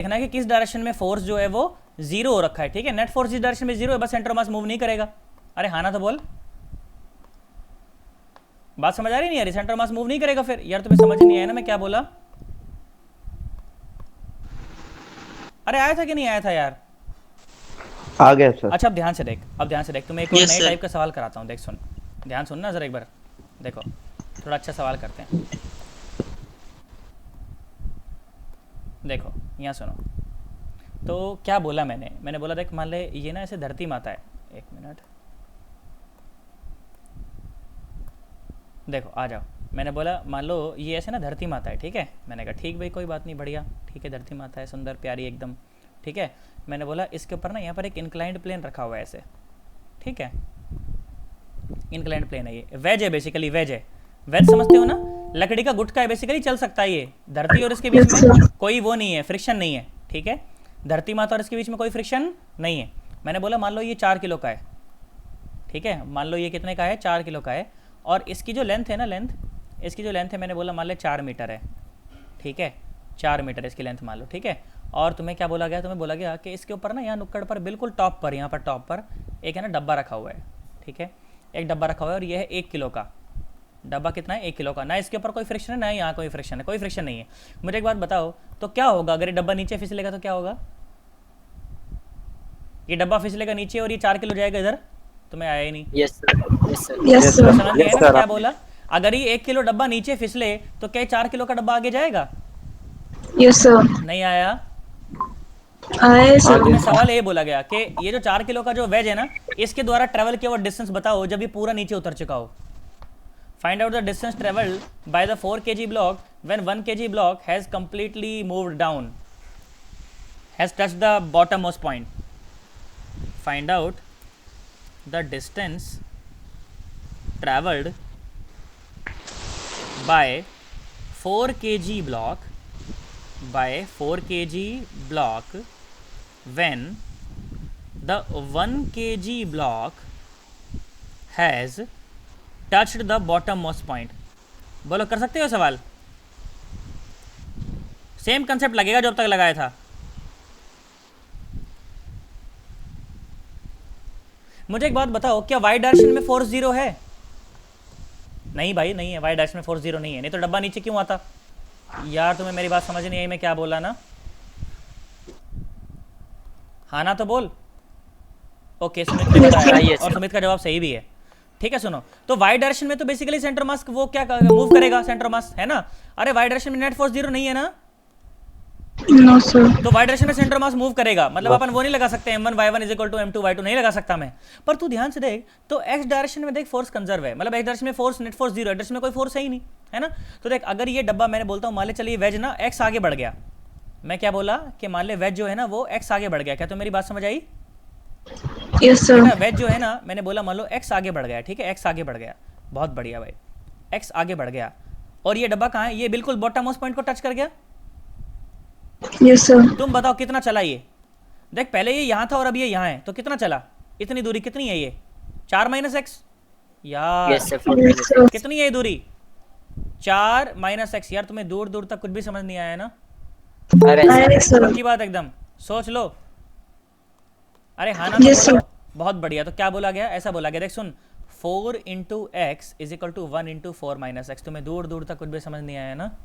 देखना है कि किस डायरेक्शन में फोर्स जो है वो जीरो हो रखा है, ठीक है। नेट फोर्स जिस डायरेक्शन में जीरो है, बस सेंटर मास मूव नहीं करेगा। अरे हाँ ना तो बोल, बात समझ आ रही नहीं यार, सेंटर मास मूव नहीं करेगा। फिर यार तुम्हें समझ नहीं आया ना मैं क्या बोला? अरे आया था कि नहीं आया था यार? आ गया सर। अच्छा अब ध्यान से देख, अब ध्यान से देख, तुम्हें एक और यस नए सर। टाइप का सवाल कराता हूँ, देख सुन, ध्यान सुन ना जरा एक बार, देखो थोड़ा अच्छा सवाल करते हैं। देखो यहाँ सुनो, तो क्या बोला मैंने बोला देख, मान ले ये ना ऐसे धरती माता है, एक मिनट, देखो आ जाओ। मैंने बोला मान लो ये ऐसे ना धरती माता है, ठीक है। मैंने कहा ठीक भाई कोई बात नहीं, बढ़िया, ठीक है, धरती माता है, सुंदर प्यारी एकदम, ठीक है। मैंने बोला इसके ऊपर ना यहाँ पर एक इंक्लाइंड प्लेन रखा हुआ है ऐसे, ठीक है। इंक्लाइंड प्लेन है, ये वेज है बेसिकली, वेज है। वेज समझते हो ना, लकड़ी का गुटका है बेसिकली, चल सकता है ये। धरती और इसके बीच में कोई वो नहीं है, फ्रिक्शन नहीं है, ठीक है। धरती माता और इसके बीच में कोई फ्रिक्शन नहीं है। मैंने बोला मान लो ये 4 किलो का है, ठीक है। मान लो ये कितने का है, 4 किलो का है। और इसकी जो लेंथ है ना, लेंथ, इसकी जो लेंथ है मैंने बोला मान लो 4 मीटर है, ठीक है। 4 मीटर इसकी लेंथ मान लो, ठीक है। और तुम्हें क्या बोला गया, तुम्हें बोला गया कि इसके ऊपर ना यहाँ नुक्कड़ पर बिल्कुल टॉप पर, यहाँ पर टॉप पर एक है ना डब्बा रखा हुआ है, ठीक है। एक डब्बा रखा हुआ है और ये है 1 किलो का डब्बा। कितना है, 1 किलो का। ना इसके ऊपर कोई फ्रिक्शन है, ना यहाँ कोई फ्रिक्शन है, कोई फ्रिक्शन नहीं है। मुझे एक बात बताओ, तो क्या होगा अगर ये डब्बा नीचे फिसलेगा तो क्या होगा? ये डब्बा फिसलेगा नीचे और ये 4 किलो जाएगा इधर। तुम्हें आया ही नहीं? Yes sir. Yes sir. Yes sir. समझ गए यस ना सर। क्या बोला? अगर ये 1 किलो डब्बा नीचे फिसले तो क्या 4 किलो का डब्बा आगे जाएगा? Yes sir. नहीं आया? आए तो सर। तुम्हें सवाल ये बोला गया कि ये जो 4 किलो का जो वेज है ना, इसके द्वारा ट्रेवल किया हुआ डिस्टेंस बताओ जब ये पूरा नीचे उतर चुका हो। Find out the distance travelled by the 4 kg block when 1 kg block has completely moved down, has touched the bottom most point. Find out the distance travelled by 4 kg block when the 1 kg block has touched the bottom most point। बोलो कर सकते हो सवाल? Same concept लगेगा जो अब तक लगाया था। मुझे एक बात बताओ, क्या वाई डायरेक्शन में फोर्स जीरो है? नहीं भाई नहीं है, वाई डायरेक्शन में फोर्स जीरो नहीं है, नहीं तो डब्बा नीचे क्यों आता? यार तुम्हें मेरी बात समझ नहीं आई मैं क्या बोला ना? हाँ ना तो बोल। ओके सुमित ने बताया और सुमित का जवाब सही भी है, ठीक है। सुनो, तो वाई डायरेक्शन में तो बेसिकली सेंटर मास वो क्या मूव करेगा, सेंटर मास, है ना। अरे वाई डायरेक्शन में नेट फोर्स जीरो नहीं है ना, नो सर। तो वाई डायरेक्शन में सेंटर मास मूव करेगा। मतलब अपन वो नहीं लगा सकते m1 y1 is equal to m2 y2, नहीं लगा सकता मैं। पर तू ध्यान से देख, तो x डायरेक्शन में देख फोर्स कंजर्व है, मतलब x डायरेक्शन में force, net force zero, direction में कोई फोर्स है ही नहीं, है ना। तो देख अगर ये डब्बा, मैंने बोलता हूँ मान ले चलिए वेज ना x आगे बढ़ गया, मैं क्या बोला कि मान ले वेज जो है ना वो x आगे बढ़ गया, क्या तो मेरी बात समझ आई? Yes sir. वेज जो है ना, मैंने बोला मान लो x आगे बढ़ गया, ठीक है, x आगे बढ़ गया, बहुत बढ़िया भाई, x आगे बढ़ गया। और ये डब्बा कहाँ है? ये बिल्कुल बॉटम मोस्ट पॉइंट को टच कर गया। Yes sir. तुम बताओ कितना चला ये? देख पहले ये यहाँ था और अब ये यहाँ है, तो कितना चला? इतनी दूरी कितनी है ये? 4 - x यार। Yes sir. कितनी है ये दूरी? 4 - x। यार तुम्हें दूर दूर तक कुछ भी समझ नहीं आया ना? आए सर। की बात एकदम सोच लो। अरे हाँ ना Yes, तो बोलो। sir. बहुत बढ़िया। तो क्या बोला गया? ऐसा बोला गया, देख सुन, 4 × x is equal to 1 × 4 - x। तुम्हें दूर दूर तक कुछ भी समझ नहीं आया ना?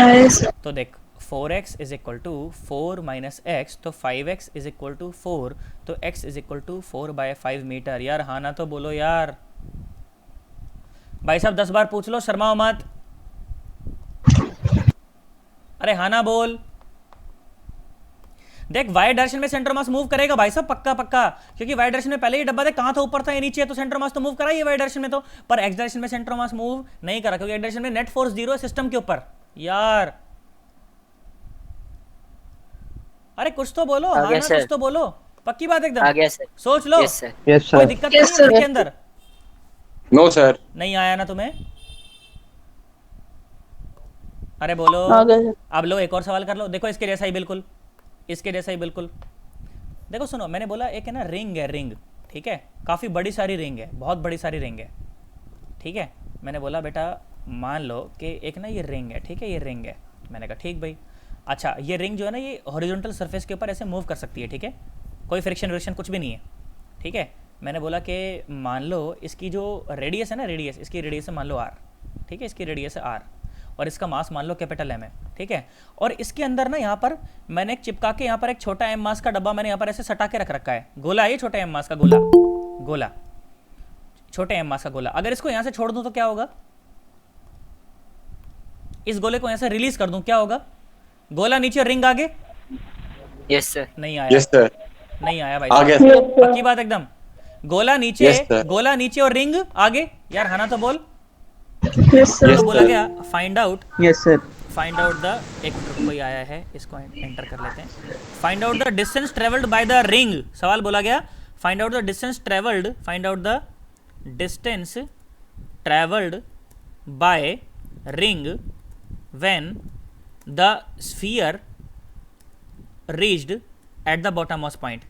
आए सर। तो देख 4x is equal to 4 - x, तो 5x इज इक्वल टू 4, तो x is equal to 4/5 metre. यार हाँ ना तो बोलो यार। भाई साहब 10 बार पूछ लो, शर्माओ मत। अरे हाँ ना बोल। देख वाई डायरेक्शन में सेंटर मास मूव करेगा भाई साहब, पक्का पक्का, क्योंकि वाई डायरेक्शन में पहले ये डब्बा देख कहाँ था, ऊपर था, ये नीचे है, तो सेंटर मास तो मूव करा ही वाई डायरेक्शन में तो। पर एक्स डायरेक्शन में सेंटर मास मूव नहीं करा, क्योंकि एक्स डायरेक्शन में नेट फोर्स जीरो है सिस्टम के ऊपर। यार अरे कुछ तो बोलो, हाँ ना कुछ तो बोलो, पक्की बात एकदम। आ गया सर। सोच लो। Yes sir. यस कोई सर। दिक्कत Yes, नहीं है sir. इसके अंदर? No sir. नहीं आया ना तुम्हें? अरे बोलो। आ गया सर। अब लो एक और सवाल कर लो, देखो इसके जैसा ही बिल्कुल, इसके जैसा ही बिल्कुल। देखो सुनो, मैंने बोला एक है ना रिंग है, रिंग, ठीक है, काफ़ी बड़ी सारी रिंग है, बहुत बड़ी सारी रिंग है, ठीक है। मैंने बोला बेटा मान लो कि एक ना ये रिंग है, ठीक है, ये रिंग है। मैंने कहा ठीक भाई। अच्छा ये रिंग जो है ना ये हॉरिजॉन्टल सरफेस के ऊपर ऐसे मूव कर सकती है, ठीक है, कोई फ्रिक्शन विक्शन कुछ भी नहीं है, ठीक है। मैंने बोला कि मान लो इसकी जो रेडियस है ना, रेडियस, इसकी रेडियस है मान लो आर, ठीक है, इसकी रेडियस है आर और इसका मास मान लो कैपिटल एम है, ठीक है। और इसके अंदर ना यहाँ पर मैंने एक चिपका के यहाँ पर एक छोटा एम मास का डब्बा मैंने यहाँ पर ऐसे सटा के रख रखा है, गोला है ये छोटे एम मास का गोला, गोला छोटे एम मास का गोला। अगर इसको यहाँ से छोड़ दूँ तो क्या होगा, इस गोले को यहाँ से रिलीज कर दूँ क्या होगा, गोला नीचे रिंग आगे, Yes, sir. नहीं आया, Yes, sir. नहीं आया भाई आ गया साहब। sir. पक्की बात एकदम, गोला नीचे, Yes, sir. गोला नीचे और रिंग आगे। यार हाँ ना तो बोल। Yes, sir. Yes, तो बोला sir. गया find out, Yes, sir. Find out the, एक मिनट कोई आया है इसको एंटर कर लेते हैं। Find out the distance travelled by the ring, सवाल बोला गया find out the distance travelled, find out the distance travelled by ring when the sphere reached at the bottommost point,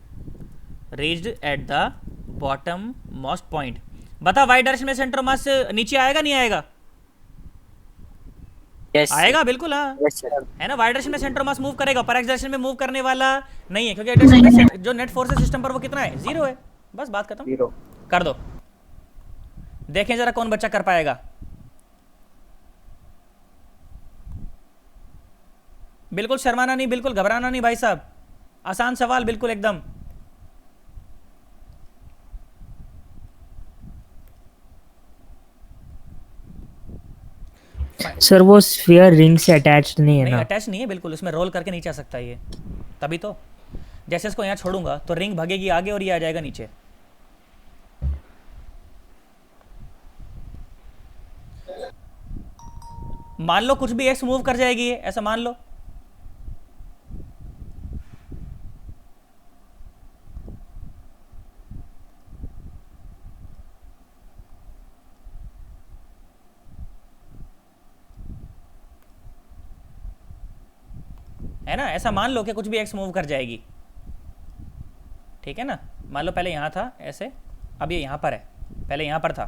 reached at the bottommost point। बता Y direction में centre mass नीचे आएगा नहीं आएगा, Yes, sir. आएगा बिल्कुल, हाँ Yes, sir. है ना। वाई डायरेक्शन में सेंटर मास मूव करेगा, पर एक्स डायरेक्शन में मूव करने वाला नहीं है, क्योंकि x डायरेक्शन में जो नेट फोर्स है सिस्टम पर वो कितना है, 0 है, बस बात खत्म। 0. कर दो, देखें जरा कौन बच्चा कर पाएगा। बिल्कुल शर्माना नहीं, बिल्कुल घबराना नहीं भाई साहब, आसान सवाल बिल्कुल एकदम। सर वो स्फीयर रिंग से अटैच्ड नहीं है नहीं ना? अटैच नहीं है बिल्कुल, उसमें रोल करके नीचे आ सकता है ये, तभी तो। जैसे इसको यहाँ छोड़ूंगा तो रिंग भागेगी आगे और ये आ जाएगा नीचे। मान लो कुछ भी एक्स मूव कर जाएगी ये, ऐसा मान लो, है ना, ऐसा मान लो कि कुछ भी एक्स मूव कर जाएगी, ठीक है ना। मान लो पहले यहाँ था ऐसे, अब ये यहाँ पर है, पहले यहाँ पर था,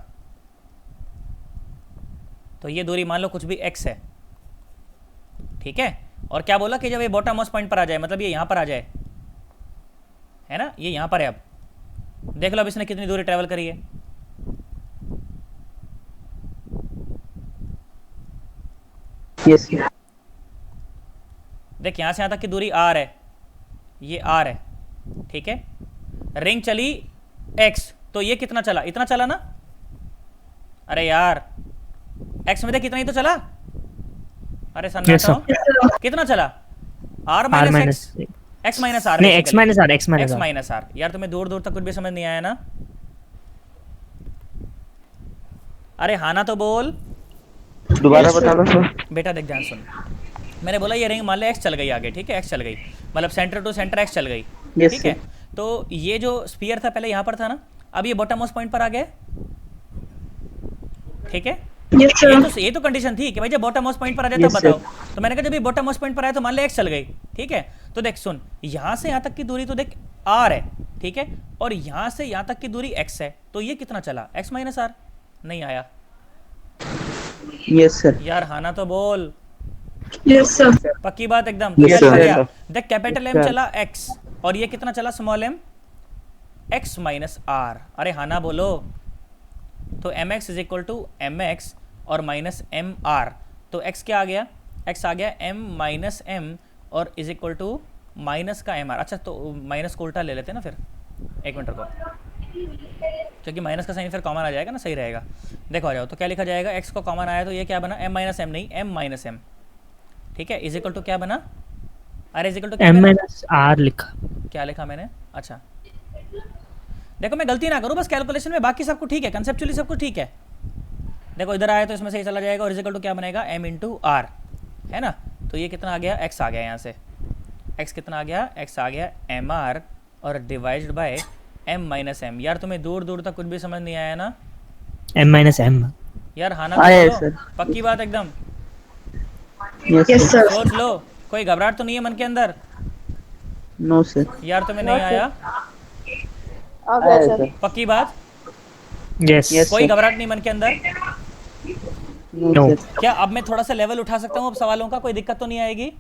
तो ये दूरी मान लो कुछ भी एक्स है, ठीक है। और क्या बोला कि जब ये बॉटम मोस्ट पॉइंट पर आ जाए, मतलब ये यहाँ पर आ जाए, है ना, ये यहाँ पर है। अब देख लो अब इसने कितनी दूरी ट्रेवल करी है, Yes, sir. देख यहाँ से यहाँ तक की दूरी आर है, ये आर है, ठीक है। रिंग चली एक्स, तो ये कितना चला, इतना चला ना, अरे यार एक्स में देख कितना ही तो चला, अरे Yes, सन्नाटा sir. हूं। कितना चला, R R minus minus X, X minus R, नहीं x minus r, x minus X r। Minus R. यार तुम्हें दूर दूर तक कुछ भी समझ नहीं आया ना, अरे हाँ ना तो बोल दोबारा बता दो सर. बेटा। देख ध्यान सुन, मैंने बोला ये रिंग मान लो एक्स चल गई आगे, ठीक है, एक्स चल गई, मतलब सेंटर टू सेंटर एक्स चल गई, Yes, ठीक है। तो ये जो स्फीयर था पहले यहाँ पर था ना, अब ये बॉटम मोस्ट पॉइंट पर आ गया, ठीक है। Yes, sir. ये तो कंडीशन थी कि भाई जब बॉटम मोस्ट पॉइंट पर आ जाए Yes, तब sir. बताओ। तो मैंने कहा जब ये बॉटम मोस्ट पॉइंट पर आया तो मान लो एक्स चल गई, ठीक है। तो देख सुन, यहाँ से यहाँ तक की दूरी तो देख आर है, ठीक है, और यहाँ से यहाँ तक की दूरी एक्स है, तो ये कितना चला, एक्स माइनस आर। नहीं आया Yes, sir. यार, हाँ ना तो बोल, Yes, sir. पक्की बात एकदम। Yes, क्या sir. लिखा Yes, गया? sir. देख कैपिटल एम Yes, sir. चला एक्स और ये कितना चला small M, X minus R. अरे हाँ ना बोलो, तो M X is equal to M X और माइनस एम आर, तो एक्स क्या आ गया, एक्स आ गया एम माइनस एम और इज इक्वल टू माइनस का एम आर। अच्छा तो माइनस को उल्टा ले लेते हैं ना फिर, एक मिनट को, क्योंकि माइनस का साइन फिर कॉमन आ जाएगा ना, सही रहेगा। देखो आ जाओ, तो क्या लिखा जाएगा, एक्स को कॉमन आया तो ये क्या बना, एम माइनस एम नहीं, एम माइनस एम, ठीक है, इज इक्वल टू क्या बना, अरे इज इक्वल टू क्या m बना? माइनस r लिखा। क्या लिखा मैंने, अच्छा देखो मैं गलती ना करूँ बस कैलकुलेशन में, बाकी सब कुछ ठीक है, कंसेप्चुअली सब कुछ ठीक है। देखो इधर आया तो इसमें से ही चला जाएगा और इज इक्वल टू क्या बनेगा, m इंटू आर, है ना। तो ये कितना आ गया, x आ गया, यहाँ से x कितना आ गया, x आ गया एम आर और divided by m minus M. यार तुम्हें दूर दूर तक कुछ भी समझ नहीं आया ना m माइनस m। यार, हाँ ना आया है, तो सर. बोलो, पक्की बात एकदम, Yes, Yes, sir. sir. सोच लो, कोई घबराहट तो नहीं है मन के अंदर? No, sir. यार तुम्हें नहीं आया, आया है, sir. पक्की बात, यस Yes. कोई sir. घबराहट नहीं मन के अंदर? No, No. sir. क्या अब मैं थोड़ा सा लेवल उठा सकता हूँ अब सवालों का, कोई दिक्कत तो नहीं आएगी?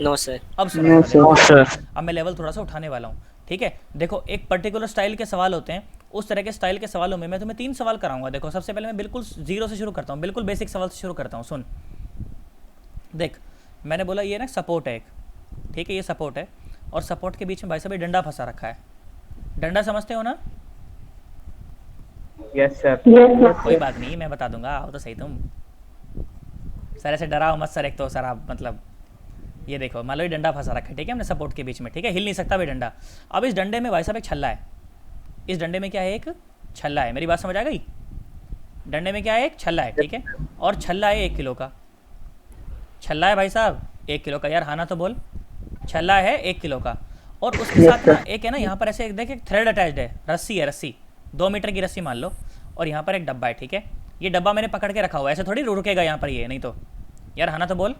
No sir. अब सुनो नो जरा, सर। देखो, अब मैं लेवल थोड़ा सा उठाने वाला हूँ, ठीक है। देखो एक पर्टिकुलर स्टाइल के सवाल होते हैं, उस तरह के स्टाइल के सवालों में मैं तुम्हें 3 सवाल कराऊंगा। देखो सबसे पहले मैं बिल्कुल जीरो से शुरू करता हूँ, बिल्कुल बेसिक सवाल से शुरू करता हूँ। सुन देख, मैंने बोला ये ना सपोर्ट है एक, ठीक है, ये सपोर्ट है, और सपोर्ट के बीच में भाई साहब ये डंडा फंसा रखा है। डंडा समझते हो ना? Yes sir. कोई बात नहीं, मैं बता दूंगा, आओ तो सही तुम। सर ऐसे डराओ मत सर, एक तो सर आप मतलब, ये देखो मान लो ये डंडा फंसा रखा है, ठीक है, हमने सपोर्ट के बीच में, ठीक है, हिल नहीं सकता भाई डंडा। अब इस डंडे में भाई साहब एक छल्ला है, इस डंडे में क्या है, एक छल्ला है। मेरी बात समझ आ गई? डंडे में क्या है, एक छल्ला है, ठीक है, और छल्ला है 1 किलो का। छल्ला है भाई साहब 1 किलो का, यार हाँ ना तो बोल। छल्ला है 1 किलो का, और उसके साथ ना एक है ना यहाँ पर ऐसे एक देख, एक थ्रेड अटैच्ड है, रस्सी है, रस्सी 2 मीटर की रस्सी मान लो, और यहाँ पर एक डब्बा है, ठीक है। ये डब्बा मैंने पकड़ के रखा हुआ है, ऐसे थोड़ी रुकेगा यहाँ पर ये, नहीं तो यार हाँ ना तो बोल।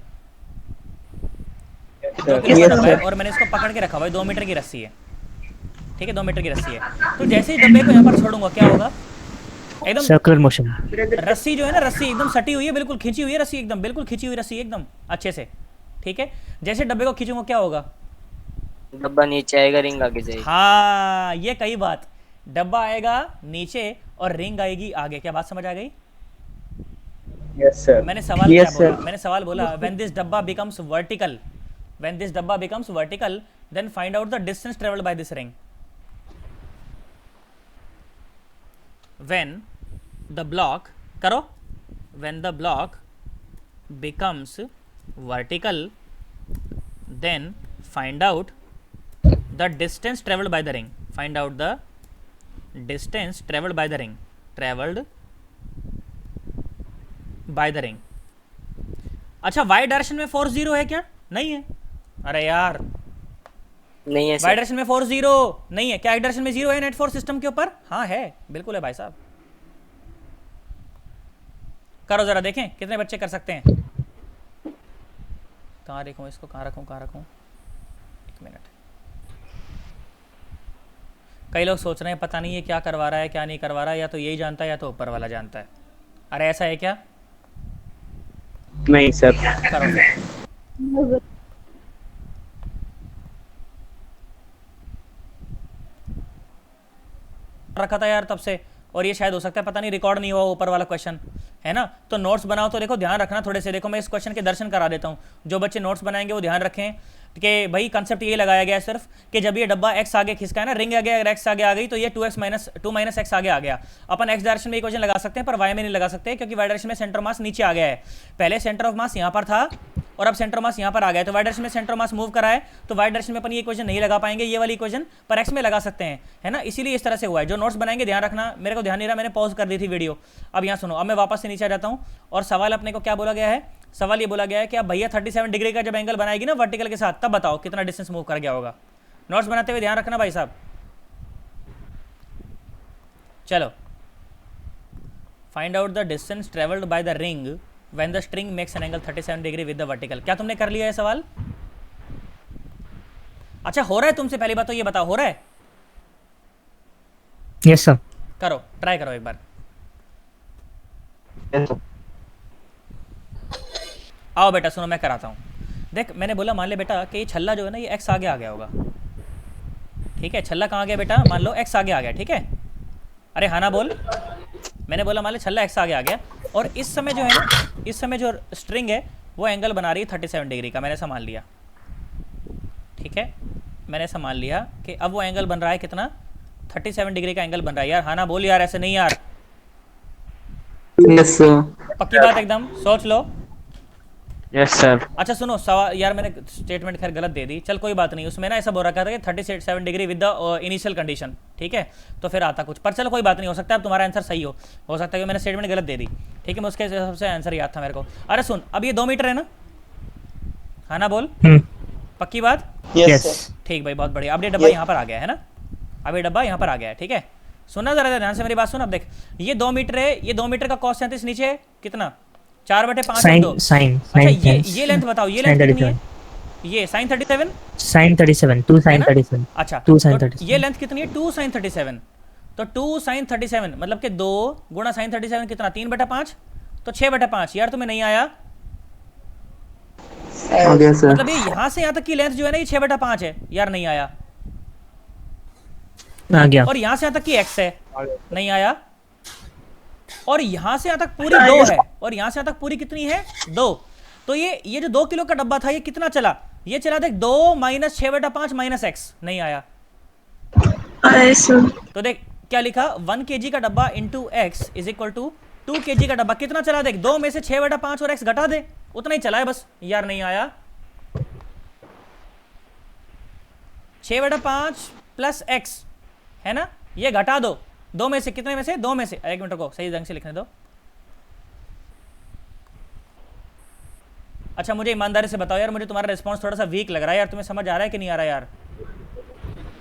2 किलो का डब्बा है और मैंने इसको पकड़ के रखा हुआ है, 2 मीटर की रस्सी है, ठीक है, 2 मीटर की रस्सी है। तो जैसे ही डब्बे को यहाँ पर छोड़ूंगा क्या होगा, एकदम सर्कुलर मोशन। रस्सी जो है ना, रस्सी एकदम सटी हुई है, बिल्कुल खींची हुई है रस्सी, एकदम बिल्कुल खींची हुई रस्सी एकदम अच्छे से, ठीक है। जैसे डब्बे को खींचूंगा क्या होगा, डब्बा नीचे आएगा, रिंग आगे जाएगी। हाँ ये कई बात, डब्बा आएगा नीचे और रिंग आएगी आगे। क्या बात समझ आ गई? Yes sir. मैंने सवाल क्या बोला, मैंने सवाल बोला when this डब्बा becomes vertical, when this डब्बा becomes vertical then find out the distance traveled by this ring. When the block करो, when the block becomes vertical then find out the distance traveled by the ring, find out the distance traveled by the ring, traveled by the ring. अच्छा Y direction में force 0 है क्या? नहीं है। अरे यार नहीं है वाई सर। डायरेक्शन में फोर्स 0 नहीं है क्या? एक डायरेक्शन में 0 है नेट फोर्स सिस्टम के ऊपर? हाँ है, बिल्कुल है भाई साहब। करो जरा देखें कितने बच्चे कर सकते हैं। कहाँ देखूँ इसको, कहाँ रखूँ, कहाँ रखूँ, 1 मिनट। कई लोग सोच रहे हैं पता नहीं ये क्या करवा रहा है क्या नहीं करवा रहा है, या तो यही जानता है या तो ऊपर वाला जानता है। अरे ऐसा है क्या? नहीं सर। करो फिर। रखा था यार तब से, और ये शायद हो सकता है पता नहीं रिकॉर्ड नहीं हुआ ऊपर वाला क्वेश्चन, है ना। तो नोट्स बनाओ तो देखो ध्यान रखना थोड़े से। देखो मैं इस क्वेश्चन के दर्शन करा देता हूँ, जो बच्चे नोट्स बनाएंगे वो ध्यान रखें कि भाई कंसेप्ट ये लगाया गया है सिर्फ कि जब ये डब्बा x आगे खिसका है ना, रिंग आगे अगर x आगे आ गई तो ये 2x माइनस x आगे आ गया। अपन x डायरेक्शन में इक्वेशन लगा सकते हैं पर y में नहीं लगा सकते, क्योंकि y डायरेक्शन में सेंटर मास नीचे आ गया है। पहले सेंटर ऑफ मास यहाँ पर था और अब सेंटर मास यहाँ पर आ गया, तो y डायरेक्शन में सेंटर मास मूव करा है, तो y डायरेक्शन में अपन ये इक्वेशन नहीं लगा पाएंगे, ये वाली इक्वेशन पर x में लगा सकते हैं, है ना। इसीलिए इस तरह से हुआ है। जो नोट्स बनाएंगे ध्यान रखना, मेरे को ध्यान नहीं रहा, मैंने पॉज कर दी थी वीडियो। अब यहाँ सुनो, अब मैं वापस से नीचे आ जाता हूँ और सवाल अपने को क्या बोला गया है। सवाल ये बोला गया है कि अब भैया 37 डिग्री का जब एंगल बनाएगी ना वर्टिकल के साथ, तब बताओ कितना डिस्टेंस मूव कर गया होगा। नोट्स बनाते हुए ध्यान रखना भाई साहब। चलो, find out the distance travelled by the ring when the string makes an angle 37 degree with the vertical. क्या तुमने कर लिया है सवाल? अच्छा हो रहा है तुमसे? पहली बात तो ये बताओ हो रहा है? Yes sir. करो, ट्राई करो एक बार। आओ बेटा सुनो, मैं कराता हूँ। देख मैंने बोला मान ले बेटा कि ये छल्ला जो है ना ये x आगे आ गया होगा, ठीक है। छल्ला कहाँ गया बेटा? मान लो x आगे आ गया, ठीक है। अरे हाँ ना बोल। मैंने बोला मान ले छल्ला x आगे आ गया, और इस समय जो है ना, इस समय जो स्ट्रिंग है वो एंगल बना रही है 37 डिग्री का, मैंने संभाल लिया, ठीक है। मैंने संभाल लिया कि अब वो एंगल बन रहा है कितना, 37 डिग्री का एंगल बन रहा है। यार हाँ ना बोल यार, ऐसे नहीं यार। Yes sir. पक्की बात एकदम, सोच लो। Yes sir. अच्छा सुनो सवाल, यार मैंने स्टेटमेंट खैर गलत दे दी, चल कोई बात नहीं। उसमें ना ऐसा बोल रखा था कि 37 degree with the initial condition, ठीक है, तो फिर आता कुछ, पर चलो कोई बात नहीं, हो सकता है अब तुम्हारा आंसर सही हो सकता है कि मैंने स्टेटमेंट गलत दे दी, ठीक है। मैं उसके हिसाब से आंसर याद था मेरे को। अरे सुन, अब ये 2 मीटर है ना, हाँ ना बोल, पक्की बात? यस। ठीक भाई, बहुत बढ़िया। अब ये डब्बा यहाँ पर आ गया है ना, अब ये डब्बा यहाँ पर आ गया है, ठीक है। सुनना जरा ध्यान से मेरी बात सुन। अब देख ये 2 मीटर है, ये 2 मीटर का कॉस 37 नीचे है कितना, 4/5 साइन 2। साइन अच्छा ये लेंथ बताओ, ये लेंथ कितनी है? ये sin 37, साइन 37 2 साइन 37। अच्छा 2 sin तो 37। ये लेंथ कितनी है? 2 sin 37। तो 2 sin 37 मतलब कि 2 गुणा sin 37 कितना, 3/5, तो 6/5। यार तुम्हें नहीं आया? आ गया सर। मतलब ये यहाँ से यहाँ तक की लेंथ जो है ना ये 6/5 है यार, नहीं आया। आ गया। और यहाँ से यहाँ तक की x है, नहीं आया। और यहाँ से यहाँ तक पूरी 2 है, और यहाँ से यहाँ तक पूरी कितनी है 2। तो ये जो 2 किलो का डब्बा था ये कितना चला, ये चला देख 2 माइनस 6/5 माइनस x, नहीं आया। आया सर। तो देख क्या लिखा, 1 kg का डब्बा into x is equal to 2 kg का डब्बा, कितना चला देख 2 में से 6/5 और x घटा दे, उतना ही चला है बस यार, नहीं आया। 6/5 प्लस x है ना, ये घटा दो 2 में से, कितने में से 2 में से, 1 मिनट को सही ढंग से लिखने दो। अच्छा मुझे ईमानदारी से बताओ यार, मुझे तुम्हारा रिस्पॉन्स थोड़ा सा वीक लग रहा है यार, तुम्हें समझ आ रहा है कि नहीं आ रहा यार?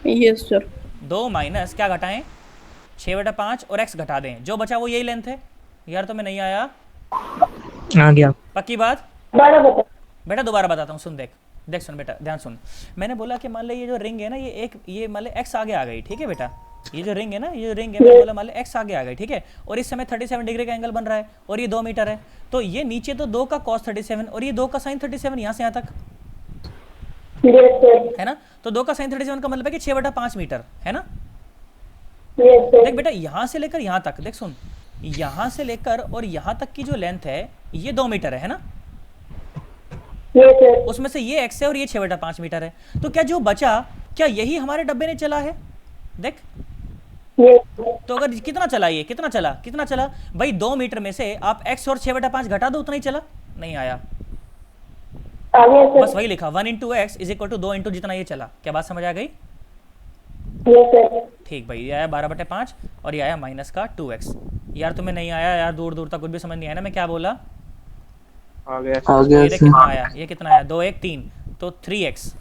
Yes sir. 2 माइनस क्या घटाएं, 6/5 और x घटा दें, जो बचा वो यही लेंथ है यार। तुम्हें नहीं आया? आ गया। पक्की बात? बेटा दोबारा बताता हूँ, सुन देख देख सुन बेटा, ध्यान सुन। मैंने बोला कि मान ले ये जो रिंग है ना, ये मान ले x आगे आ गई, ठीक है बेटा, ये जो रिंग है ना, ये जो रिंग है, मैंने बोला मान ले x आगे आ गई, ठीक है, और इस समय 37 डिग्री का एंगल बन रहा है, और ये 2 मीटर है, तो ये नीचे तो 2 का cos 37 और ये 2 का sin 37, यहाँ से यहाँ तक है ना, तो 2 का sin 37 का मतलब है कि 6/5 मीटर है ना। देख बेटा यहाँ से लेकर यहाँ तक, देख सुन, यहाँ से लेकर और यहाँ तक की जो लेंथ है ये 2 मीटर है ना, उसमें से ये x है और ये 6/5 मीटर है। तो क्या जो बचा, क्या यही हमारे डब्बे ने चला है? देख तो अगर कितना चला, ये कितना चला भाई, 2 मीटर में से आप x और 6/5 घटा दो, उतना ही चला, नहीं आया। बस वही लिखा, 1 into X is equal to 2 into जितना ये चला। क्या बात समझ आ गई? ठीक भाई, ये आया 12/5 और ये आया माइनस का 2x। यार तुम्हें नहीं आया यार, दूर दूर तक कुछ भी समझ नहीं आया ना मैं क्या बोला? आ गया ये देख कितना आया, ये कितना आया, 2 1 3 तो 3x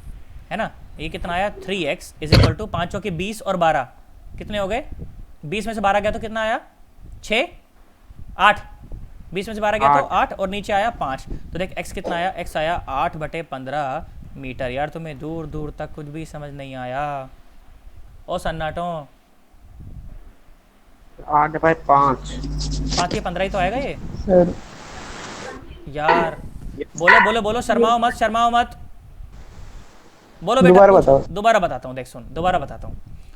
है ना, ये कितना आया 3x इज इक्वल टू 5 चौके 20 और 12 कितने हो गए, 20 में से 12 गया तो कितना आया 6 8, 20 में से 12 गया तो 8 और नीचे आया 5। तो देख x कितना आया, x आया 8/15 मीटर। यार तुम्हें दूर दूर तक कुछ भी समझ नहीं आया ओ सन्नाटो? 8/5 5 ये 15 ही तो आएगा ये सर। यार। बोलो बोलो बोलो, शर्माओ मत बोलो बेटा। दोबारा बताओ। दोबारा बताता हूँ, देख सुन दोबारा बताता हूँ।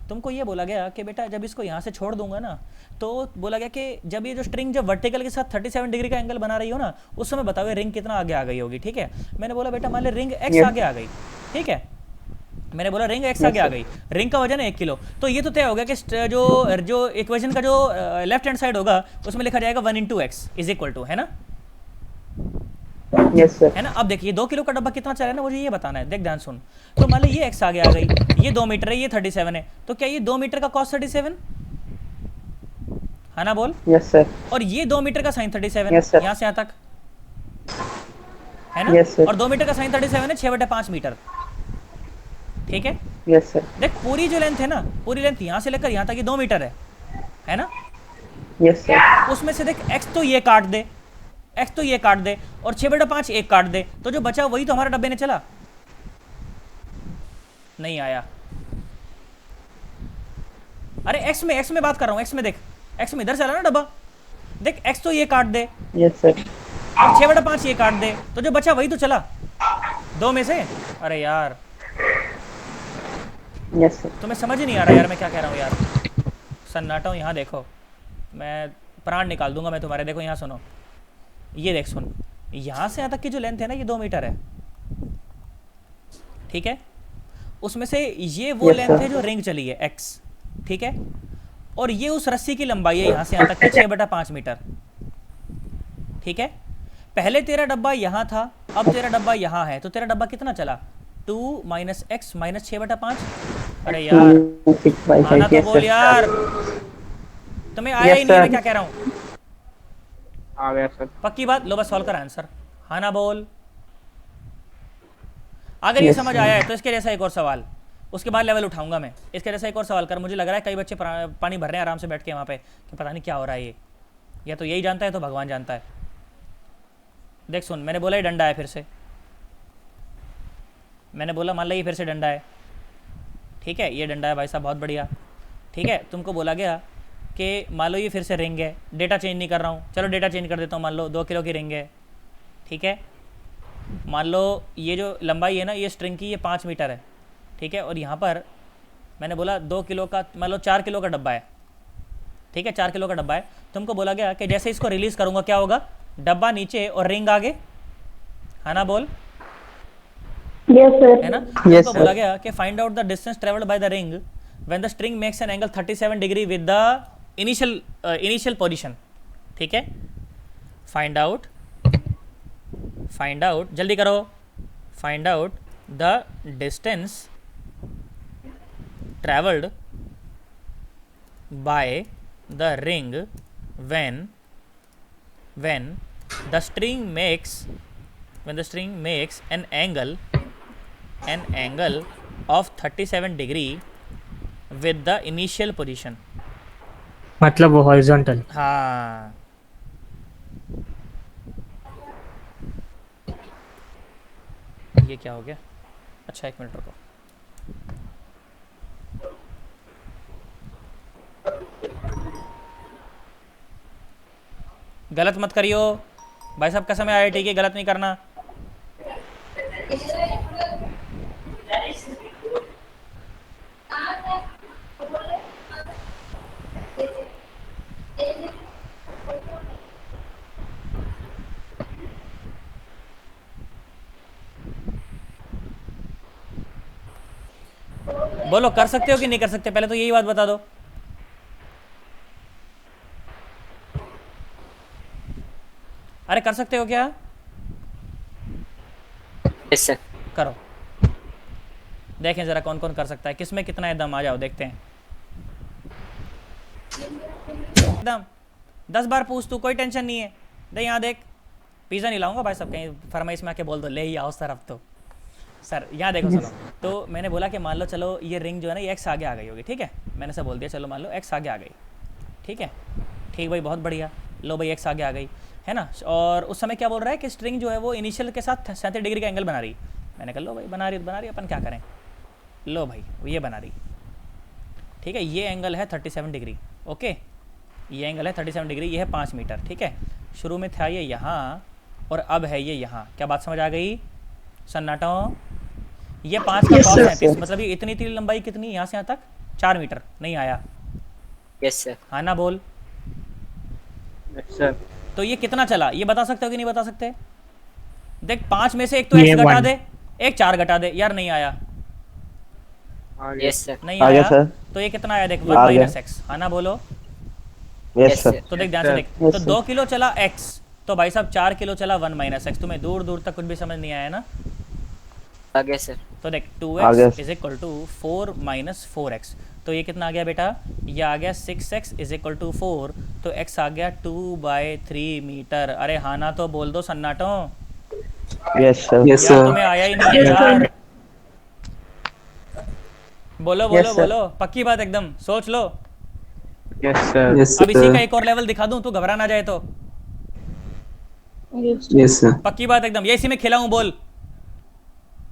तुमको ये बोला गया कि बेटा जब इसको यहाँ से छोड़ दूंगा ना, तो बोला गया कि जब ये जो स्ट्रिंग जब वर्टिकल के साथ 37 डिग्री का एंगल बना रही हो ना, उस समय बताओ ये रिंग कितना आगे आ गई होगी, ठीक है। मैंने बोला बेटा मान ले रिंग x आगे आ गई, ठीक है, मैंने बोला रिंग x आगे आ गई, रिंग का वजन है 1 किलो, तो ये तो तय हो गया कि जो इक्वेशन का जो लेफ्ट हैंड साइड होगा उसमें लिखा जाएगा 1 into X is equal to, है ना, यस सर। है ना। अब देखिए 2 किलो का डब्बा कितना चला है ना, मुझे ये बताना है, देख ध्यान सुन। तो मान ली ये x आगे आ गई, ये 2 मीटर है, ये 37 है, तो क्या ये 2 मीटर का cos 37 है ना, बोल। Yes sir. और ये 2 मीटर का sin 37 Yes, sir. यहाँ से यहाँ तक है ना। Yes, sir. और 2 मीटर का sin 37 है 6/5 मीटर, ठीक है। Yes sir. देख पूरी जो लेंथ है ना, पूरी लेंथ यहाँ से लेकर यहाँ तक ये 2 मीटर है ना। Yes sir. उसमें से देख x तो ये काट दे, x तो ये काट दे, और 6/5 एक काट दे, तो जो बचा वही तो हमारे डब्बे ने चला, नहीं आया। अरे x में बात कर रहा हूँ, x में देख, x में इधर चला ना डब्बा, देख x तो ये काट दे यस सर। और 6/5 ये काट दे, तो जो बचा वही तो चला 2 में से। अरे यार यस सर। तुम्हें समझ ही नहीं आ रहा यार मैं क्या कह रहा हूँ यार, सन्नाटा हूँ। यहाँ देखो मैं प्राण निकाल दूंगा मैं तुम्हारे, देखो यहाँ सुनो, ये देख सुन, यहाँ से यहाँ तक की जो लेंथ है ना ये 2 मीटर है, ठीक है। उसमें से ये वो Yes, लेंथ sir. है जो रिंग चली है x, ठीक है, और ये उस रस्सी की लंबाई है यहाँ से यहाँ तक की 6/5 मीटर, ठीक है। पहले तेरा डब्बा यहाँ था, अब तेरा डब्बा यहाँ है, तो तेरा डब्बा कितना चला 2 माइनस एक्स माइनस 6/5। अरे यार आना तो बोल यार, तुम्हें आया ही नहीं है मैं क्या कह रहा हूँ। आ गया सर। पक्की बात, लो बस सॉल्व कर आंसर, हाँ ना बोल। अगर ये Yes, समझ आया है तो इसके जैसा एक और सवाल, उसके बाद लेवल उठाऊंगा मैं। इसके जैसा एक और सवाल कर, मुझे लग रहा है कई बच्चे पानी भर रहे हैं आराम से बैठ के वहाँ पे कि पता नहीं क्या हो रहा है ये, या तो यही जानता है तो भगवान जानता है। देख सुन, मैंने बोला ये डंडा है, फिर से मैंने बोला मान लो ये फिर से डंडा है, ठीक है, ये डंडा है भाई साहब बहुत बढ़िया, ठीक है। तुमको बोला गया कि मान लो ये फिर से रिंग है, डेटा चेंज नहीं कर रहा हूँ, चलो डेटा चेंज कर देता हूँ, मान लो 2 किलो की रिंग है, ठीक है। मान लो ये जो लंबाई है ना ये स्ट्रिंग की, ये 5 मीटर है, ठीक है। और यहाँ पर मैंने बोला 2 किलो का, मान लो 4 किलो का डब्बा है, ठीक है, 4 किलो का डब्बा है। तुमको बोला गया कि जैसे इसको रिलीज़ करूँगा क्या होगा, डब्बा नीचे और रिंग आगे, है ना, बोल, Yes, sir. है ना। Yes, तुमको sir. बोला गया कि find out the distance travelled by the ring when the string makes an angle 37 degree with the initial position, ठीक है। फाइंड आउट जल्दी करो, find out the distance travelled by the ring when the string makes an angle of 37 degree with the initial position। मतलब वो horizontal. हाँ, ये क्या हो गया, अच्छा 1 मिनट रुको। गलत मत करियो भाई साहब, कसम है IIT की, गलत नहीं करना। बोलो कर सकते हो कि नहीं कर सकते, पहले तो यही बात बता दो। अरे कर सकते हो क्या? Yes sir. करो, देखें जरा कौन कौन कर सकता है, किसमें कितना है दम, आ जाओ देखते हैं। दम 10 बार पूछ तू, कोई टेंशन नहीं है। दे यहाँ देख, पिज़्ज़ा नहीं लाऊंगा भाई, सब कहीं फरमाइश में आके बोल दो ले ही आओ सर अब तो। सर यहाँ देखो चलो, तो मैंने बोला कि मान लो चलो ये रिंग जो है ना ये एक्स आगे आ गई होगी, ठीक है। मैंने सब बोल दिया, चलो मान लो एक्स आगे आ गई, ठीक है, ठीक भाई, बहुत बढ़िया, लो भाई एक्स आगे आ गई, है ना। और उस समय क्या बोल रहा है कि स्ट्रिंग जो है वो इनिशियल के साथ 37 डिग्री का एंगल बना रही। मैंने कहा लो भाई बना रही, अपन क्या करें, लो भाई ये बना रही, ठीक है। ये एंगल है 37 डिग्री, ओके, ये एंगल है 37 डिग्री, ये है 5 मीटर, ठीक है। शुरू में था ये यहाँ और अब है ये यहाँ, क्या बात समझ आ गई सन्नाटो? ये 5 का कॉस 37, मतलब ये इतनी थी लंबाई, कितनी यहाँ से यहाँ तक 4 मीटर, नहीं आया? Yes sir. हाँ ना बोल। Yes, sir. तो ये कितना चला, ये बता सकते हो कि नहीं बता सकते? देख 5 में से एक तो ये x घटा 1 दे, एक 4 घटा दे, यार नहीं आया, आ गया। Yes sir. नहीं आ गया आया। सर। तो ये कितना आया देख, आ 1 गया। माइनस एक्स, हाँ ना बोलो। Yes sir. तो देख ध्यान से देख, Yes, तो sir. 2 किलो चला x, तो भाई साहब 4 किलो चला 1 माइनस एक्स। तुम्हें दूर दूर तक कुछ भी समझ नहीं आया ना? आ गया सर। तो देख आ गया। 2x is equal to 4 minus 4x, तो ये कितना आ गया बेटा, ये आ गया 6x इज इक्वल टू 4, तो x आ गया 2/3 मीटर। अरे हाँ ना तो बोल दो सन्नाटो, यस सर। Yes, यार sir. तुम्हें आया ही नहीं है यार। बोलो बोलो Yes, sir. बोलो, पक्की बात एकदम, सोच लो। Yes, sir. Yes, अब इसी का एक और लेवल दिखा दूं, तू घबरा ना जाए तो। Yes. Yes, sir. पक्की बात एकदम, ये इसी में खिलाऊं, बोल।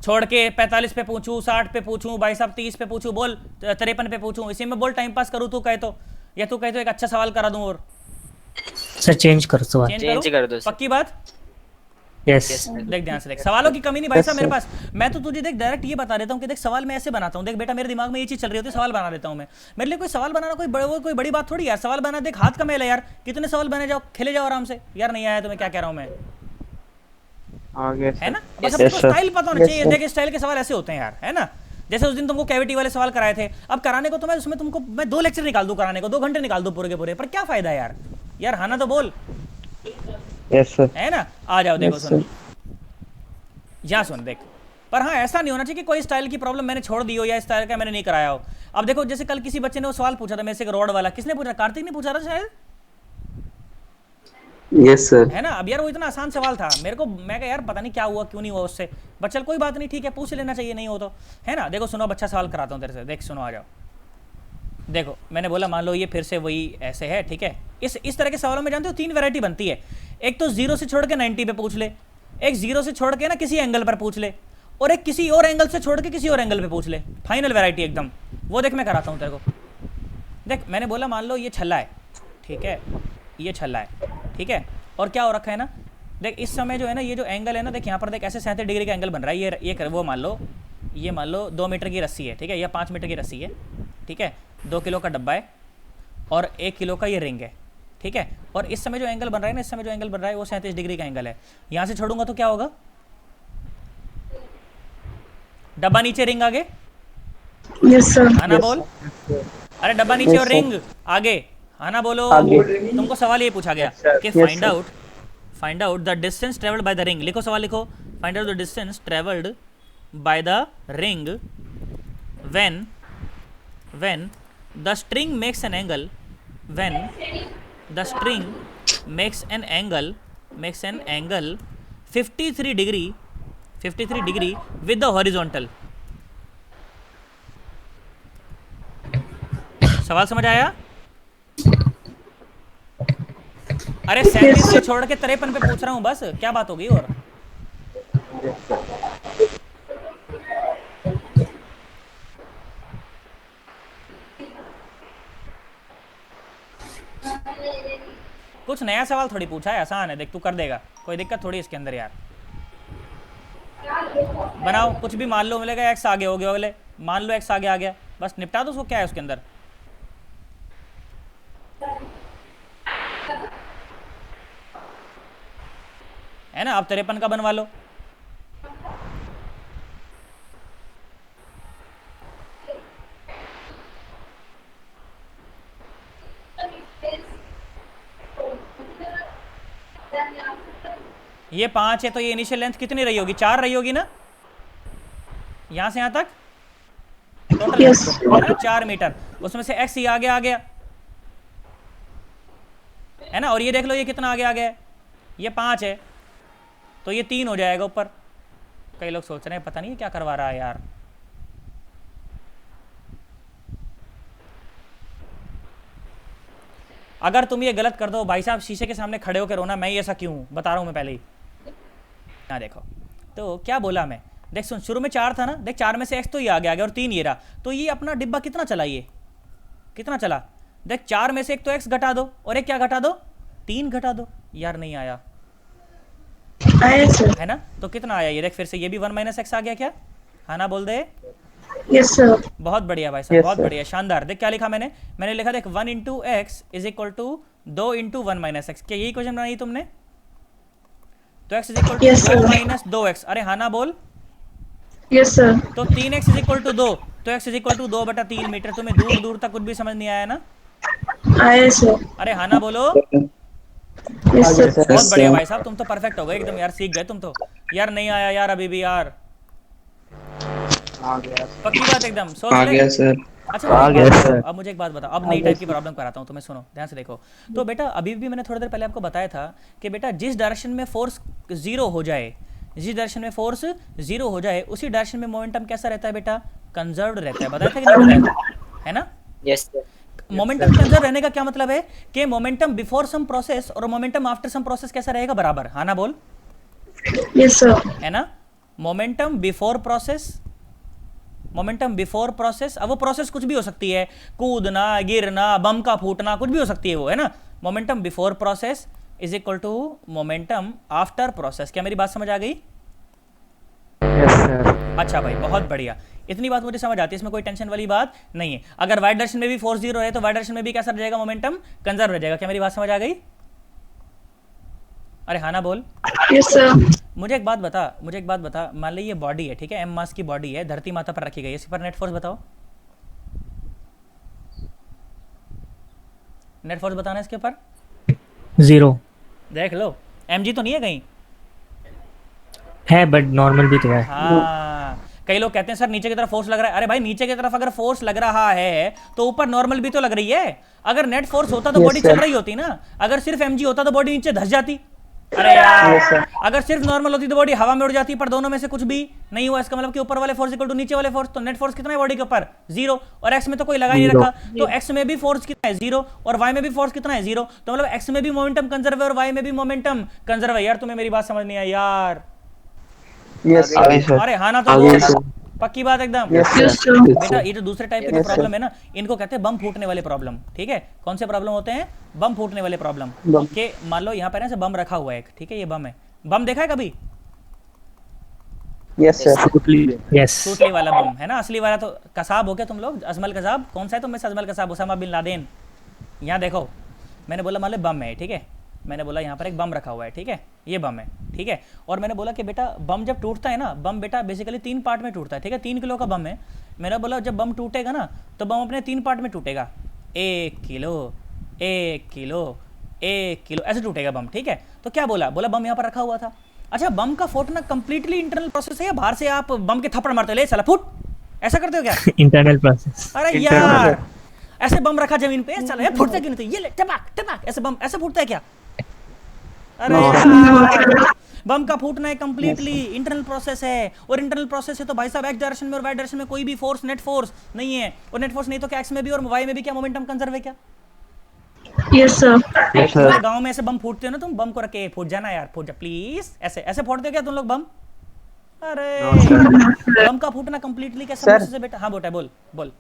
छोड़ के 45 पे पूछूं, 60 पे पूछूं, भाई साहब 30 पे पूछूं, बोल 53 पे पूछूं, इसी में बोल टाइम पास करूं तू कहे तो, या तू कहे तो एक अच्छा सवाल करा दूं और सर चेंज कर सवाल। चेंज चेंज करूं? कर दो सर। पक्की बात? यस। देख ध्यान से देख, सवालों की कमी नहीं भाई Yes, साहब मेरे sir. पास। मैं तो तुझे देख डायरेक्ट ये बता देता हूँ कि देख सवाल मैं ऐसे बनाता हूँ, देख बेटा मेरे दिमाग में ये चीज चल रही होती है, सवाल बना देता हूँ मैं। मेरे लिए कोई सवाल बनाना कोई बड़ी बात थोड़ी यार, सवाल बना, देख हाथ का मेल है यार, कितने सवाल बने जाओ, खेले जाओ आराम से। यार नहीं आया तो मैं क्या कह रहा हूँ मैं, आ गया, है sir. ना। बस Yes, अपने को sir. स्टाइल पता होना Yes, चाहिए। sir. देख स्टाइल के सवाल ऐसे होते हैं यार, है ना। जैसे उस दिन तुमको कैविटी वाले सवाल कराए थे, अब कराने को तो मैं उसमें तुमको मैं 2 लेक्चर निकाल दूं, कराने को 2 घंटे निकाल दूं पूरे के पूरे, पर क्या फायदा है यार। यार हाँ ना तो बोल, यस सर। है ना। आ जाओ देखो, Yes, सुन sir. यहाँ सुन देख। पर हाँ ऐसा नहीं होना चाहिए कि कोई स्टाइल की प्रॉब्लम मैंने छोड़ दी हो या स्टाइल का मैंने नहीं कराया हो। अब देखो जैसे कल किसी बच्चे ने वो सवाल पूछा था मेरे से, रॉड वाला, किसने पूछा? कार्तिक ने पूछा था शायद, Yes, sir. है ना। अब यार वो इतना आसान सवाल था मेरे को, मैं कहा यार पता नहीं क्या हुआ, क्यों नहीं हुआ उससे, बट चल कोई बात नहीं, ठीक है पूछ लेना चाहिए, नहीं हो तो, है ना। देखो सुनो, अब अच्छा सवाल कराता हूँ तेरे से, देख सुनो, आ जाओ। देखो मैंने बोला मान लो ये फिर से वही ऐसे है, ठीक है। इस तरह के सवालों में जानते हो 3 वैरायटी बनती है। एक तो 0 से छोड़ के 90 पे पूछ ले, एक 0 से छोड़ के ना किसी एंगल पर पूछ ले, और एक किसी और एंगल से छोड़ के किसी और एंगल पे पूछ ले। फाइनल वैरायटी एकदम, वो देख मैं कराता हूँ तेरे को। देख मैंने बोला मान लो ये छल्ला है, ठीक है, ये छल्ला है, ठीक है, और क्या हो रखा है ना, देख इस समय जो है ना, ये जो एंगल है ना, देख यहाँ पर देख ऐसे 37 डिग्री का एंगल बन रहा है। ये वो मान लो, ये मान लो 2 मीटर की रस्सी है, ठीक है, या 5 मीटर की रस्सी है, ठीक है, 2 किलो का डब्बा है और 1 किलो का ये रिंग है, ठीक है। और इस समय जो एंगल बन रहा है ना, इस समय जो एंगल बन रहा है वो 37 डिग्री का एंगल है। यहाँ से छोड़ूंगा तो क्या होगा? डब्बा नीचे, रिंग आगे। Yes, sir. आना बोल। अरे डब्बा नीचे और रिंग आगे, आना बोलो। तुमको सवाल ये पूछा गया कि find out the distance travelled by the ring. लिखो सवाल, लिखो। Find out the distance travelled by the ring when the string makes an angle, when the string makes an angle 53 degree with the horizontal। सवाल समझ आया? अरे 37 से छोड़ के 53 पे पूछ रहा हूं बस, क्या बात होगी? और कुछ नया सवाल थोड़ी पूछा है, आसान है, देख तू कर देगा, कोई दिक्कत थोड़ी इसके अंदर यार। बनाओ कुछ भी, मान लो मिलेगा एक्स आगे हो गया, बोले मान लो एक्स आगे आ गया, बस निपटा दो उसको, क्या है उसके अंदर। है ना, अब 53 का बनवा लो। ये 5 है तो ये इनिशियल लेंथ कितनी रही होगी? 4 रही होगी ना, यहां से यहां तक टोटल Yes. 4 मीटर। उसमें से एक्स ये आगे आ गया है ना, और ये देख लो ये कितना आगे आ गया है, ये 5 है तो ये 3 हो जाएगा ऊपर। कई लोग सोच रहे हैं पता नहीं क्या करवा रहा है यार। अगर तुम ये गलत कर दो भाई साहब, शीशे के सामने खड़े होकर रोना, मैं ये ऐसा क्यों बता रहा हूं मैं पहले ही। हाँ देखो तो क्या बोला मैं, देख सुन, शुरू में 4 था ना, देख 4 में से एक्स तो ये आगे आ गया और 3 ये रहा, तो ये अपना डिब्बा कितना चला, ये कितना चला? देख 4 में से एक तो एक्स घटा दो और एक क्या घटा दो, 3 घटा दो। यार नहीं आया आया सर। है ना, तो कितना आया ये देख, फिर से ये भी 1 माइनस एक्स आ गया क्या? हाँ ना बोल दे। Yes sir. बहुत बढ़िया भाई साहब, Yes, बहुत sir. बढ़िया, शानदार। देख क्या लिखा मैंने लिखा देख 1 into X is equal to 2 into 1 minus X. क्या यही क्वेश्चन बनाई तुमने? तो x is equal to Yes, 2 sir. Minus 2x। अरे हाँ ना बोल। Yes sir. तो 3x इज इक्वल टू 2, तो x is equal to 2/3 metre. तुम्हें दूर दूर तक कुछ भी समझ नहीं आया ना? आया सर। अरे हाँ ना बोलो। Yes sir. बहुत बढ़िया भाई साहब, तुम तो परफेक्ट हो गए एकदम यार, सीख गए तुम तो। यार नहीं आया यार अभी भी यार, आ गया पक्की बात एकदम, सोच आ ले। गया सर। अच्छा आ मुझे गया एक बात सर। बताओ, अब मुझे एक बात बताओ, अब नई टाइप की प्रॉब्लम कराता हूँ तुम्हें, सुनो ध्यान से देखो। तो बेटा अभी भी मैंने थोड़ी देर पहले आपको बताया था कि बेटा जिस डायरेक्शन में फोर्स 0 हो जाए, जिस डायरेक्शन में फोर्स 0 हो जाए, उसी डायरेक्शन में मोमेंटम कैसा रहता है बेटा? कंजर्व्ड रहता है। बताया था कि नहीं बताया था? है ना, Yes, sir. मोमेंटम कंजर्व रहने का क्या मतलब है कि मोमेंटम बिफोर सम प्रोसेस और मोमेंटम आफ्टर सम प्रोसेस कैसा रहेगा? बराबर। हाँ ना बोल। Yes sir. है ना, momentum before process, momentum before process, अब वो प्रोसेस कुछ भी हो सकती है, कूदना, गिरना, बम का फूटना, कुछ भी हो सकती है वो, है ना। Momentum before process is equal to momentum after process. क्या मेरी बात समझ आ गई? Yes sir. अच्छा भाई बहुत बढ़िया, इतनी बात मुझे समझ आती है, इसमें कोई टेंशन वाली बात नहीं है। अगर वाई डायरेक्शन में भी फोर्स 0 है तो वाई डायरेक्शन में भी कैसा रहेगा? मोमेंटम कंजर्व रह जाएगा। क्या मेरी बात समझ आ गई? अरे हाँ ना बोल। Yes sir. मुझे एक बात बता, मान ली ये बॉडी है, ठीक है, एम मास की बॉडी है, धरती माता पर रखी गई है, इस पर नेट फोर्स बताओ। नेट फोर्स बताना इसके ऊपर। 0 देख लो, mg तो नहीं है कहीं? है बट नॉर्मल भी तो है। हाँ, कई लोग कहते हैं सर नीचे की तरफ फोर्स लग रहा है। अरे भाई नीचे की तरफ अगर फोर्स लग रहा है तो ऊपर नॉर्मल भी तो लग रही है। अगर नेट फोर्स होता तो Yes, बॉडी sir. चल रही होती ना, अगर सिर्फ mg होता तो बॉडी नीचे धस जाती। अरे यार, अगर सिर्फ नॉर्मल होती तो बॉडी हवा में उड़ जाती, पर दोनों में से कुछ भी नहीं हुआ। इसका मतलब कि ऊपर वाले फोर्स इक्वल टू नीचे वाले फोर्स, तो नेट फोर्स कितना है बॉडी के ऊपर? 0। और x में तो कोई लगा ही नहीं रखा, तो x में भी फोर्स कितना है? 0। और y में भी फोर्स कितना है? 0। तो मतलब x में भी मोमेंटम कंजर्व है और y में भी मोमेंटम कंजर्व है। यार तुम्हें मेरी बात समझ नहीं आई यार? Yes sir. अरे हाँ ना तो आगे बोल। सर। पक्की बात एकदम। Yes yes sir. सर। बेटा ये जो दूसरे टाइप की प्रॉब्लम है ना, इनको कहते हैं बम फूटने वाले प्रॉब्लम। ठीक है, कौन से प्रॉब्लम होते हैं? बम फूटने वाले प्रॉब्लम। बम। के मान लो यहाँ पर ऐसे बम रखा हुआ है एक, ठीक है, ये बम है, बम देखा है कभी? Yes, sir. Yes. सूटली वाला बम है ना, असली वाला तो कसाब हो गया तुम लोग, अजमल कसाब। कौन सा है तुम में से Ajmal Kasab? Osama bin Laden. यहाँ देखो, मैंने बोला मान लो बम है, ठीक है, मैंने बोला यहाँ पर एक बम रखा हुआ है, ठीक है, ये बम है, ठीक है, और मैंने बोला कि बेटा बम जब टूटता है ना, बम बेटा बेसिकली 3 पार्ट में टूटता है, ठीक है, 3 किलो का बम है। मैंने बोला जब बम टूटेगा ना तो बम अपने 3 पार्ट में टूटेगा, 1 किलो 1 किलो 1 किलो ऐसे टूटेगा बम, ठीक है। तो क्या बोला बम यहाँ पर रखा हुआ था। अच्छा, बम का फूटना कंप्लीटली इंटरनल प्रोसेस है या बाहर से आप बम के थप्पड़ मारते हो, ले साला फूट, ऐसा करते हो क्या? Internal process. अरे यार, ऐसे बम रखा जमीन पे, चलो ये फूटता क्यों नहीं? ये ले टपक टपक, ऐसे बम ऐसे फूटता है क्या? अरे यार, बम का फूटना है कंप्लीटली इंटरनल प्रोसेस है, और इंटरनल प्रोसेस है तो भाई साहब एक्स डायरेक्शन में और वाई डायरेक्शन में कोई भी फोर्स, नेट फोर्स नहीं है, और नेट फोर्स नहीं तो क्या एक्स में भी और वाई में भी क्या मोमेंटम कंजर्व है क्या? Yes, sir. Yes, sir. गांव में ऐसे बम फूटते हो ना तुम, बम को रखे फूट जाना यार, फूट जा प्लीज, ऐसे ऐसे फोड़ते हो क्या तुम लोग बम? अरे बम का फूटना कंप्लीटली कैसा Sir. प्रोसेस है बेटा? हाँ बेटा बोल बोल।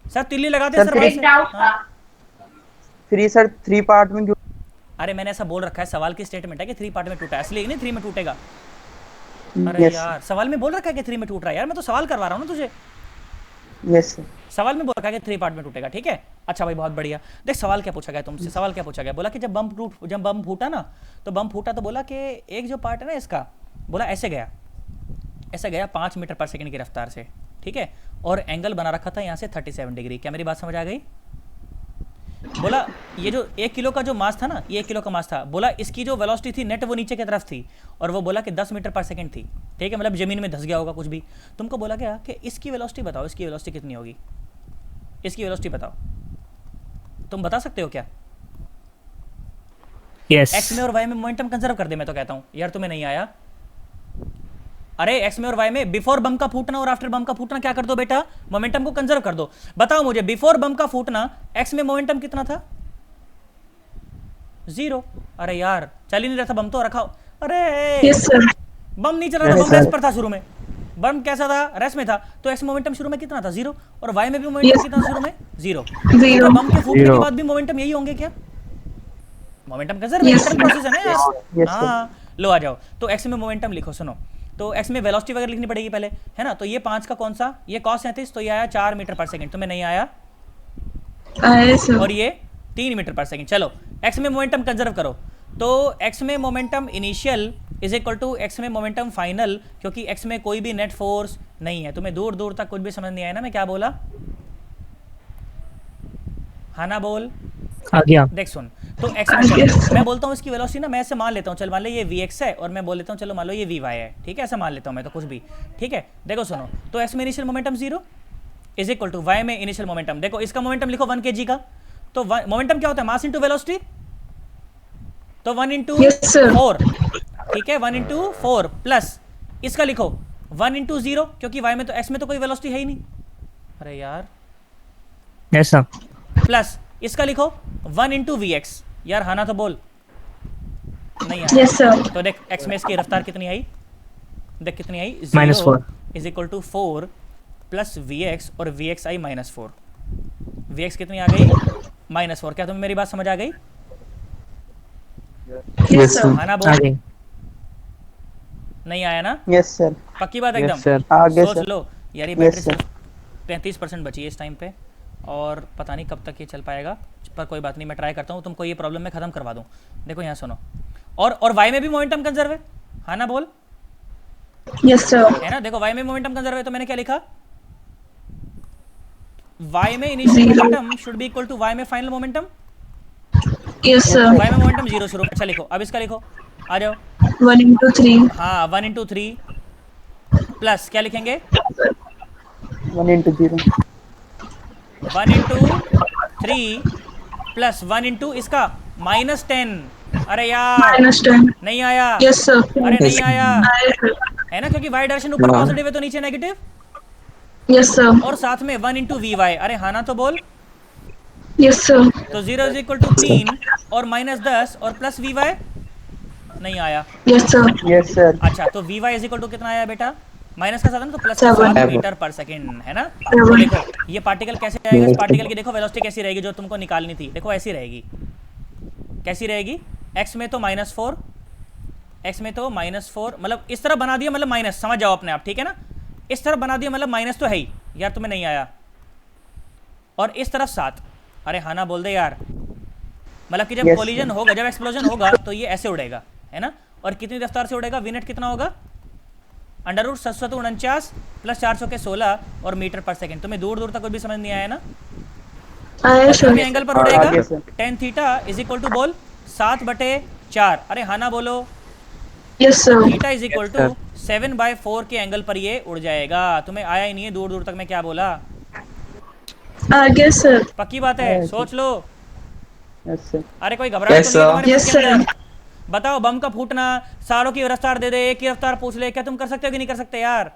सर तिल्ली लगाते हैं Sir, सर भाई से। हाँ। 3 sir, 3 part में क्यों? अरे मैंने ऐसा बोल रखा है, सवाल की स्टेटमेंट है कि 3 पार्ट में टूटा है, इसलिए नहीं 3 में टूटेगा। अरे Yes, यार, सवाल में बोल रखा है कि 3 में टूट रहा है यार, मैं तो सवाल करवा रहा हूँ ना तुझे, Yes, sir. सवाल में बोल रखा है कि 3 पार्ट में टूटेगा, ठीक है। अच्छा भाई बहुत बढ़िया। देख सवाल क्या पूछा गया तुमसे, सवाल क्या पूछा गया, बोला कि जब बम फूटा ना, तो बम फूटा तो बोला कि एक जो पार्ट है ना इसका, बोला ऐसे गया 5 मीटर पर सेकंड की रफ्तार से, ठीक है, और एंगल बना रखा था यहाँ से 37 डिग्री। क्या मेरी बात समझ आ गई? बोला ये जो 1 किलो का जो मास था ना, ये 1 किलो का मास था, बोला इसकी जो वेलोसिटी थी नेट वो नीचे की तरफ थी, और वो बोला कि 10 मीटर पर सेकंड थी, ठीक है, मतलब जमीन में धस गया होगा कुछ भी। तुमको बोला क्या कि इसकी वेलोसिटी बताओ, इसकी वेलोसिटी कितनी होगी, इसकी वेलोसिटी बताओ, तुम बता सकते हो क्या? Yes. एक्स में और वाई में मोमेंटम कंजर्व कर दे, मैं तो कहता हूँ यार, तुम्हें नहीं आया? अरे एक्स में और वाई में बिफोर बम का फूटना और आफ्टर बम का फूटना क्या कर दो बेटा, मोमेंटम को कंजर्व कर दो। बताओ मुझे, बिफोर बम का फूटना एक्स में मोमेंटम कितना था? 0। अरे यार चल ही नहीं रहा था बम, तो रखा। अरे Yes, sir. बम नहीं चल रहा था, बम रेस्ट पर था शुरू में, बम कैसा था, रेस्ट में था, तो एक्स मोमेंटम शुरू में कितना था? 0, और वाई में भी मोमेंटम Yes. कितना शुरू में? 0। Zero. तो बम के फूटने के Zero. बाद भी मोमेंटम यही होंगे क्या? Momentum conserve Yes. प्रोसेस है ना यार। Yes, sir. हाँ, लो आ जाओ। तो एक्स में मोमेंटम लिखो, सुनो, तो एक्स में वेलोसिटी वगैरह लिखनी पड़ेगी पहले, है ना। तो ये 5 का कौन सा, ये cos 37, तो ये आया 4 मीटर पर सेकंड, तुम्हें नहीं आया? आया sir. और ये 3 मीटर पर सेकंड। चलो एक्स में मोमेंटम कंजर्व करो, तो एक्स में momentum initial is equal to X में मोमेंटम फाइनल, क्योंकि एक्स में कोई भी नेट फोर्स नहीं है। तुम्हें दूर दूर तक कुछ भी समझ नहीं आया ना मैं क्या बोला? हाँ ना बोल, आ गया। देख सुन, तो एक्स में चलो, मैं बोलता हूँ इसकी वेलोसिटी ना, मैं ऐसे मान लेता हूँ, चल मान लो ये vx है, और मैं बोल लेता हूँ चलो मान लो ये vy है, ठीक है, ऐसा मान लेता हूँ मैं तो कुछ भी, ठीक है। देखो सुनो, तो एक्स में initial momentum 0 is equal to Y में इनिशियल मोमेंटम, देखो इसका मोमेंटम लिखो 1 kg का, तो मोमेंटम क्या होता है, मास इंटू वेलोसिटी, तो 1 इंटू Yes, sir. 4, ठीक है, 1 इंटू 4 प्लस इसका लिखो 1 इंटू 0, क्योंकि वाई में तो एक्स में तो कोई वेलोसिटी है ही नहीं। अरे यार, ऐसा। प्लस इसका लिखो 1 इंटू वी एक्स। यार हाँ ना तो बोल, नहीं आया। Yes, sir. तो देख एक्स में इसकी रफ्तार कितनी आई, देख कितनी आई, -4 is equal to 4 plus v x, और वी एक्स आई -4, वी एक्स कितनी आ गई, -4। क्या तुम्हें मेरी बात समझ आ गई? Yes, sir. हाँ ना आ बोल, गई। नहीं आया ना? Yes, sir. पक्की बात Yes, एकदम? sir. आगे सोच sir. लो यार, ये Yes, बैटरी sir. सिर्फ 35% बची है इस टाइम पे, और पता नहीं कब तक ये चल पाएगा, पर कोई बात नहीं, मैं ट्राई करता हूँ तुमको ये प्रॉब्लम मैं खत्म करवा दूँ। देखो यहाँ सुनो, और वाई में भी मोमेंटम कंजर्व है, हाँ ना बोल, Yes, sir. है ना। देखो वाई में मोमेंटम कंजर्व है, तो मैंने क्या लिखा, वाई में initial Zero. Momentum should be equal to Y में final momentum. Yes, sir. Y में मोमेंटम 0 शुरू, अच्छा लिखो, अब इसका लिखो, आ जाओ। 1 into 3. हाँ 1 इंटू 3 प्लस क्या लिखेंगे, 1 into 0. 1 इंटू 3 प्लस 1 इंटू इसका -10। अरे यार -10. नहीं आया, Yes, sir. अरे नहीं आया, आया sir. है ना, क्योंकि वाई डायरेक्शन ऊपर पॉजिटिव है तो नीचे नेगेटिव, Yes, sir. और साथ में 1 इंटू वी वाई। अरे हाँ ना तो बोल, Yes, sir. तो 0 इज इक्वल टू 3 और -10 और प्लस वी वाई, नहीं आया। Yes, sir. Yes, sir. अच्छा, तो V Y is equal to कितना आया बेटा, माइनस का साथ है तो प्लस का 7 मीटर पर सेकंड, है ना। तो देखो ये पार्टिकल कैसे जाएगा, इस पार्टिकल की देखो वेलोसिटी कैसी रहेगी जो तुमको निकालनी थी, देखो ऐसी रहेगी, कैसी रहेगी, एक्स में तो -4 एक्स में तो -4 मतलब इस तरफ बना दिया मतलब माइनस, समझ जाओ अपने आप, ठीक है ना। इस तरफ बना दिया मतलब माइनस तो है ही यार, तुम्हें नहीं आया। और इस तरफ 7, अरे हाँ ना बोल दे यार। मतलब कि जब Yes, कोलिजन होगा, जब एक्सप्लोजन होगा तो ये ऐसे उड़ेगा, है ना। और कितनी रफ्तार से उड़ेगा, वी नेट कितना होगा, √749 + 400 के 16 और मीटर पर सेकंड। तुम्हें दूर दूर तक कोई भी समझ नहीं आया ना। आया सर। एंगल पर हाँ, उड़ेगा आगे सर। tan थीटा = बोल 7/4, अरे हाँ ना बोलो। Yes sir. थीटा = 7/4 के एंगल पर ये उड़ जाएगा। तुम्हें आया ही नहीं है दूर दूर तक मैं क्या बोला। आ गया सर। पक्की बात है, सोच लो। Yes sir. अरे कोई घबराहट Yes, तो नहीं है sir. तुम्हारे Yes, मन के sir. अंदर? बताओ, बम का फूटना, सारों की रफ्तार दे दे, एक की रफ्तार पूछ ले, क्या तुम कर सकते हो कि नहीं कर सकते यार।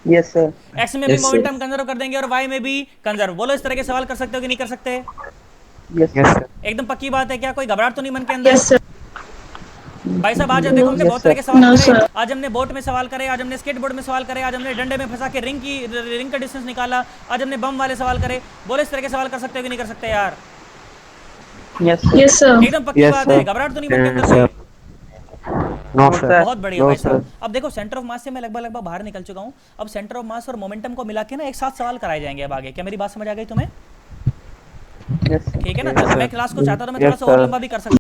Yes sir. एक्स में भी Yes, sir. मोमेंटम कंजर्व कर देंगे और वाई में भी कंजर्व। बोलो इस तरह के सवाल कर सकते हो कि नहीं कर सकते। Yes Yes, sir. एकदम पक्की बात है क्या, कोई घबराहट तो नहीं मन के अंदर। Yes sir. भाई साहब आज देखो हमने Yes, बहुत तरह के sir. सवाल No, करे। sir. आज हमने बोट में सवाल करे, आज हमने स्केट बोर्ड में सवाल करे, आज हमने डंडे में फंसा के रिंग का डिस्टेंस निकाला, आज हमने बम वाले सवाल करे। बोलो इस तरह के सवाल कर सकते हो कि नहीं कर सकते यार। Yes sir. Yes sir. एकदम पक्की Yes, बात है, sir. घबराहट तो नहीं मन के अंदर Yes, कोई। sir. No, sir. बहुत बढ़िया No, भाई sir. साहब। अब देखो सेंटर ऑफ मास से मैं लगभग बाहर निकल चुका हूँ। अब सेंटर ऑफ मास और मोमेंटम को मिला के ना एक साथ सवाल कराए जाएंगे अब आगे। क्या मेरी बात समझ आ गई तुम्हें? Yes sir. ठीक है ना। Yes, मैं sir. क्लास को चाहता तो मैं Yes, थोड़ा सा और sir. लंबा भी कर सकता